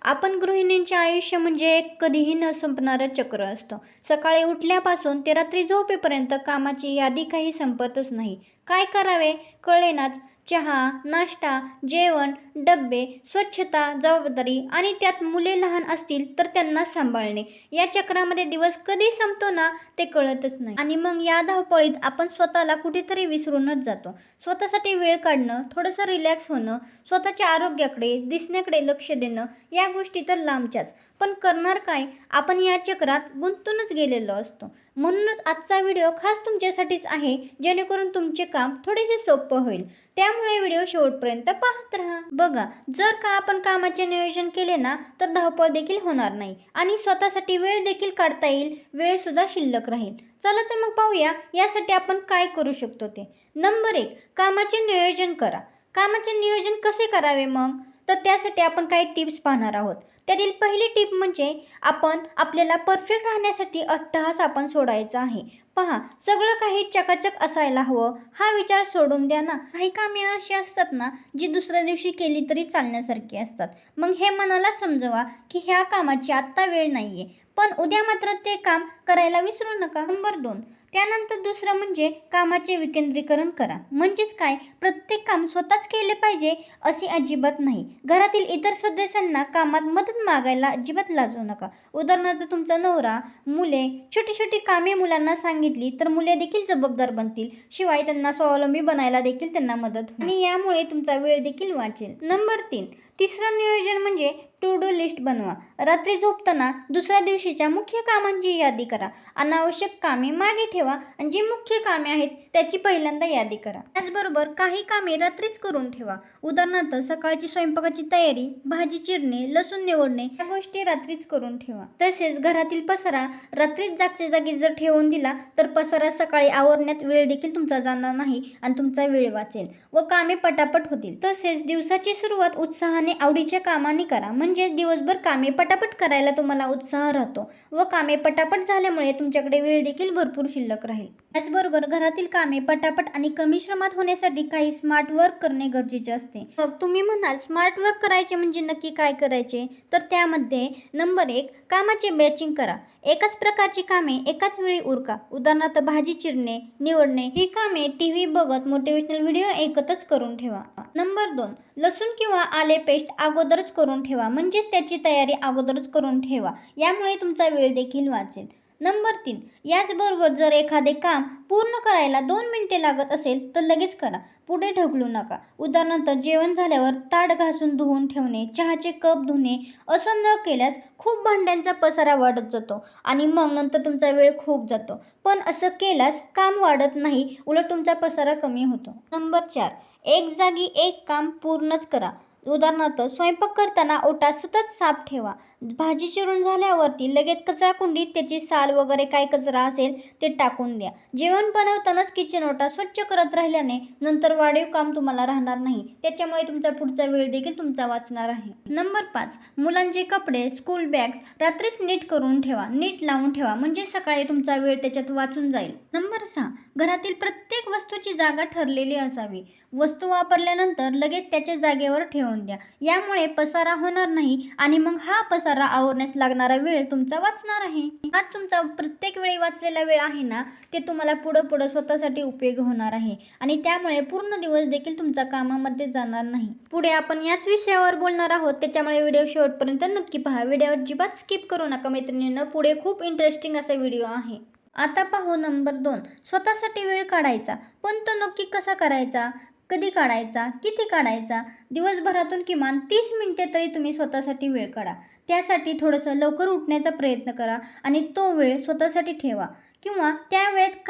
आपण गृहिणींचे आयुष्य म्हणजे एक कधीही न संपणारं चक्र असतं. सकाळी उठल्यापासून ते रात्री झोपेपर्यंत कामाची यादी काही संपतच नाही. काय करावे कळेनाच. चहा, नाश्ता, जेवण, डब्बे, स्वच्छता, जबाबदारी आणि त्यात मुले लहान असतील तर त्यांना सांभाळणे. या चक्रामध्ये दिवस कधी संपतो ना ते कळतच नाही. आणि मग या धावपळीत आपण स्वतःला कुठेतरी विसरूनच जातो. स्वतःसाठी वेळ काढणं, थोडंसं रिलॅक्स होणं, स्वतःच्या आरोग्याकडे, दिसण्याकडे लक्ष देणं या गोष्टी तर लांबच्याच. पण करणार काय? आपण या चक्रात गुंतूनच गेलेलो असतो. म्हणूनच आजचा व्हिडिओ खास तुमच्यासाठीच आहे, जेणेकरून तुमचे काम थोडेसे सोपं होईल. त्यामुळे व्हिडिओ शेवटपर्यंत पाहत राहा. बघा, जर का आपण कामाचे नियोजन केले ना तर धावपळ देखील होणार नाही आणि स्वतःसाठी वेळ देखील काढता येईल. वेळ सुद्धा शिल्लक राहील. चला तर मग पाहूया यासाठी आपण काय करू शकतो ते. नंबर 1, कामाचे नियोजन करा. कामाचे नियोजन कसे करावे मग? तर त्यासाठी आपण काही टिप्स पाहणार आहोत. त्यातील पहिली टिप म्हणजे आपल्याला परफेक्ट राहण्यासाठी अट्टहास आपण सोडायचा आहे. पहा, सगळं काही चकाचक असायला हवं हा विचार सोडून द्या ना. काही कामे अशी असतात ना जी दुसऱ्या दिवशी केली तरी चालण्यासारखी असतात. मग हे मनाला समजवा की ह्या कामाची आत्ता वेळ नाहीये, पण उद्या मात्र ते काम करायला विसरू नका. नंबर 2, त्यानंतर दुसरं म्हणजे कामाचे विकेंद्रीकरण करा. म्हणजेच काय, प्रत्येक काम स्वतःच केले पाहिजे असे अजिबात नाही. घरातील इतर सदस्यांना कामात मदत मागायला अजिबात लाजू नका. उदाहरणार्थ तुमचा नवरा, मुले, छोटी छोटी कामे मुलांना सांगितली तर मुले देखील जबाबदार बनतील. शिवाय त्यांना स्वावलंबी बनायला देखील त्यांना मदत होईल आणि यामुळे तुमचा वेळ देखील वाचेल. नंबर 3, तिसरं नियोजन म्हणजे टू डू लिस्ट बनवा. रात्री झोपताना दुसऱ्या दिवशीच्या मुख्य कामांची यादी करा. अनावश्यक कामे मागे ठेवा आणि जी मुख्य कामे आहेत त्याची पहिल्यांदा यादी करा. त्याचबरोबर काही कामे रात्रीच करून ठेवा. उदाहरणार्थ सकाळची स्वयंपाकाची तयारी, भाजी चिरणे, लसूण निवडणे या गोष्टी रात्रीच करून ठेवा. तसेच घरातील पसारा रात्रीच जागच्या जागी जर ठेवून दिला तर पसारा सकाळी आवरण्यात वेळ देखील तुमचा जाणार नाही आणि तुमचा वेळ वाचेल व कामे पटापट होतील. तसेच दिवसाची सुरुवात उत्साहाने आवडीच्या कामाने करा. म्हणजे दिवसभर कामे पटापट करायला तुम्हाला उत्साह राहतो व कामे पटापट झाल्यामुळे तुमच्याकडे वेळ देखील भरपूर शिल्लक राहील. त्याचबरोबर घरातील कामे पटापट आणि कमी श्रमात होण्यासाठी काही स्मार्ट वर्क करणे गरजेचे असते. मग तुम्ही म्हणाल स्मार्ट वर्क करायचे म्हणजे नक्की काय करायचे? तर त्यामध्ये नंबर 1, कामाचे बॅचिंग करा. एकाच प्रकारची कामे एकाच वेळी उरका. उदाहरणार्थ भाजी चिरणे, निवडणे ही कामे टीव्ही बघत मोटिवेशनल व्हिडिओ ऐकतच करून ठेवा. नंबर 2, लसूण किंवा आले पेस्ट अगोदरच करून ठेवा. म्हणजेच त्याची तयारी अगोदरच करून ठेवा. यामुळे तुमचा वेळ देखील वाचेल. नंबर 3, याचबरोबर जर एखादे काम पूर्ण करायला 2 मिनिटे लागत असेल तर लगेच करा. पुढे ढकलू नका. उदाहरणार्थ जेवण झाल्यावर ताट घासून धुवून ठेवणे, चहाचे कप धुणे असं न केल्यास खूप भांड्यांचा पसारा वाढत जातो आणि मग नंतर तुमचा वेळ खूप जातो. पण असं केल्यास काम वाढत नाही, उलट तुमचा पसारा कमी होतो. नंबर 4, एक जागी एक काम पूर्णच करा. उदाहरणार्थ स्वयंपाक करताना ओटा सतत साफ ठेवा. भाजी चिरून झाल्यावरती लगेच कचरा कुंडीत त्याची साल वगैरे काय कचरा असेल ते टाकून द्या. जेवण बनवतानाच किचन ओटा स्वच्छ करत राहिल्याने नंतर वाढीव काम तुम्हाला राहणार नाही. त्याच्यामुळे तुमचा पुढचा वेळ देखील तुमचा वाचणार आहे. नंबर 5, मुलांचे कपडे, स्कूल बॅग्स रात्रीच नीट करून ठेवा. नीट लावून ठेवा म्हणजे सकाळी तुमचा वेळ त्याच्यात वाचून जाईल. नंबर 6, घरातील प्रत्येक वस्तूची जागा ठरलेली असावी. वस्तू वापरल्यानंतर लगेच त्याच्या जागेवर ठेवून द्या. यामुळे पसारा होणार नाही आणि मग हा पसारा आवरण्यास लागणारा वेळ तुमचा वाचणार आहे. हा तुमचा प्रत्येक वेळी वाचलेला वेळ आहे ना, ते तुम्हाला पुढं स्वतःसाठी उपयोग होणार आहे आणि त्यामुळे पूर्ण दिवस देखील तुमचा कामामध्ये जाणार नाही. पुढे आपण याच विषयावर बोलणार आहोत, त्याच्यामुळे व्हिडिओ शेवटपर्यंत नक्की पहा. व्हिडिओ अजिबात स्किप करू नका मैत्रिणींनो, पुढे खूप इंटरेस्टिंग असा व्हिडिओ आहे. आता पाहू नंबर 2, स्वतःसाठी वेळ काढायचा. पण तो नक्की कसा करायचा? कधी काढायचा? किती काढायचा? दिवसभरातून किमान 30 मिनिटे तरी तुम्ही स्वतःसाठी वेळ काढा. त्यासाठी थोडंसं लवकर उठण्याचा प्रयत्न करा आणि तो वेळ स्वतःसाठी ठेवा किंवा त्या वेळेत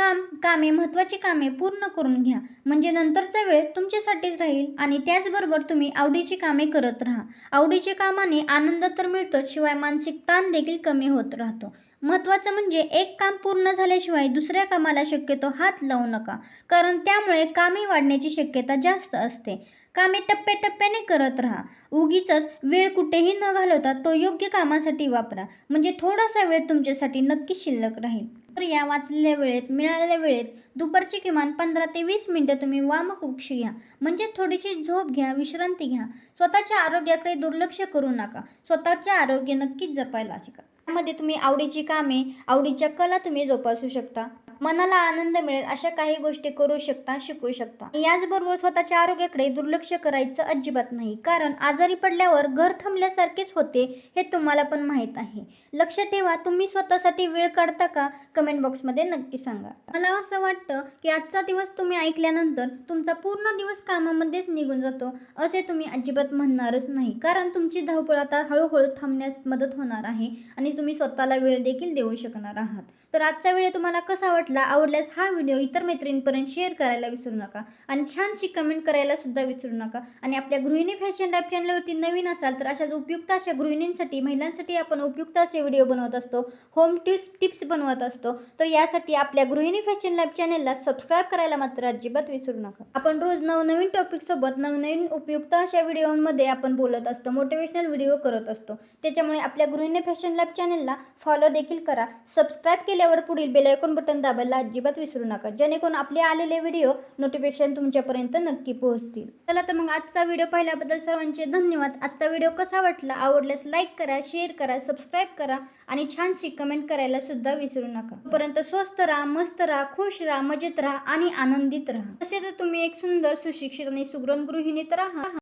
महत्त्वाची कामे पूर्ण करून घ्या. म्हणजे नंतरचा वेळ तुमच्यासाठीच राहील आणि त्याचबरोबर तुम्ही आवडीची कामे करत राहा. आवडीच्या कामाने आनंद तर मिळतोच, शिवाय मानसिक ताण देखील कमी होत राहतो. महत्त्वाचं म्हणजे एक काम पूर्ण झाल्याशिवाय दुसऱ्या कामाला शक्यतो हात लावू नका, कारण त्यामुळे कामे वाढण्याची शक्यता जास्त असते. कामे टप्प्याटप्प्याने करत राहा. उगीच वेळ कुठेही न घालवता तो योग्य कामासाठी वापरा, म्हणजे थोडासा वेळ तुमच्यासाठी नक्की शिल्लक राहील. तर या वाचलेल्या वेळेत, मिळालेल्या वेळेत दुपारची किमान 15 ते 20 मिनिटं तुम्ही वामकुक्षी घ्या, म्हणजे थोडीशी झोप घ्या, विश्रांती घ्या. स्वतःच्या आरोग्याकडे दुर्लक्ष करू नका. स्वतःचे आरोग्य नक्कीच जपायला शिका. त्यामध्ये तुम्ही आवडीची कामे, आवडीच्या कला तुम्ही जोपासू शकता. मनाला आनंद मिळेल अशा काही गोष्टी करू शकता, शिकू शकता. याचबरोबर स्वतःच्या आरोग्याकडे दुर्लक्ष करायचं अजिबात नाही, कारण आजारी पडल्यावर घर थांबल्यासारखेच होते हे तुम्हाला पण माहीत आहे. लक्ष ठेवा, तुम्ही स्वतःसाठी वेळ काढता का? कमेंट बॉक्समध्ये नक्की सांगा. मला असं वाटतं की आजचा दिवस तुम्ही ऐकल्यानंतर तुमचा पूर्ण दिवस कामामध्येच निघून जातो असे तुम्ही अजिबात म्हणणारच नाही, कारण तुमची धावपळ आता हळूहळू थांबण्यास मदत होणार आहे आणि तुम्ही स्वतःला वेळ देखील देऊ शकणार आहात. तर आजचा व्हिडिओ तुम्हाला कसा वाटला? आवडल्यास हा व्हिडिओ इतर मैत्रिणींपर्यंत शेअर करायला विसरू नका आणि छानशी कमेंट करायला सुद्धा विसरू नका. आणि आपल्या गृहिणी फॅशन लॅब चॅनलवरती नवीन असाल तर अशाच उपयुक्त अशा गृहिणींसाठी, महिलांसाठी आपण उपयुक्त असे व्हिडिओ बनवत असतो, होम टिप्स बनवत असतो. तर यासाठी आपल्या गृहिणी फॅशन लॅब चॅनलला सबस्क्राईब करायला मात्र अजिबात विसरू नका. आपण रोज नवनवीन टॉपिकसोबत नवनवीन उपयुक्त अशा व्हिडिओमध्ये आपण बोलत असतो, मोटिवेशनल व्हिडिओ करत असतो. त्याच्यामुळे आपल्या गृहिणी फॅशन लॅब चॅनलला फॉलो देखील करा. सबस्क्राईब केल्यावर पुढील बेल आयकॉन बटन दाबायला अजिबात विसरू नका, जेणेकरून आपले आलेले व्हिडिओ नोटिफिकेशन तुमच्यापर्यंत नक्की पोहोचतील. चला तर मग आजचा व्हिडिओ पाहिल्याबद्दल सर्वांचे धन्यवाद. आजचा व्हिडिओ कसा वाटला? आवडल्यास लाईक करा, शेअर करा, सबस्क्राईब करा आणि छानशी कमेंट करायला सुद्धा विसरू नका. तोपर्यंत स्वस्त राहा, मस्त राहा, खुश राहा, मजेत राहा आणि आनंदित राहा. तसे तर तुम्ही एक सुंदर, सुशिक्षित आणि सुगरण गृहिणी तर आहात.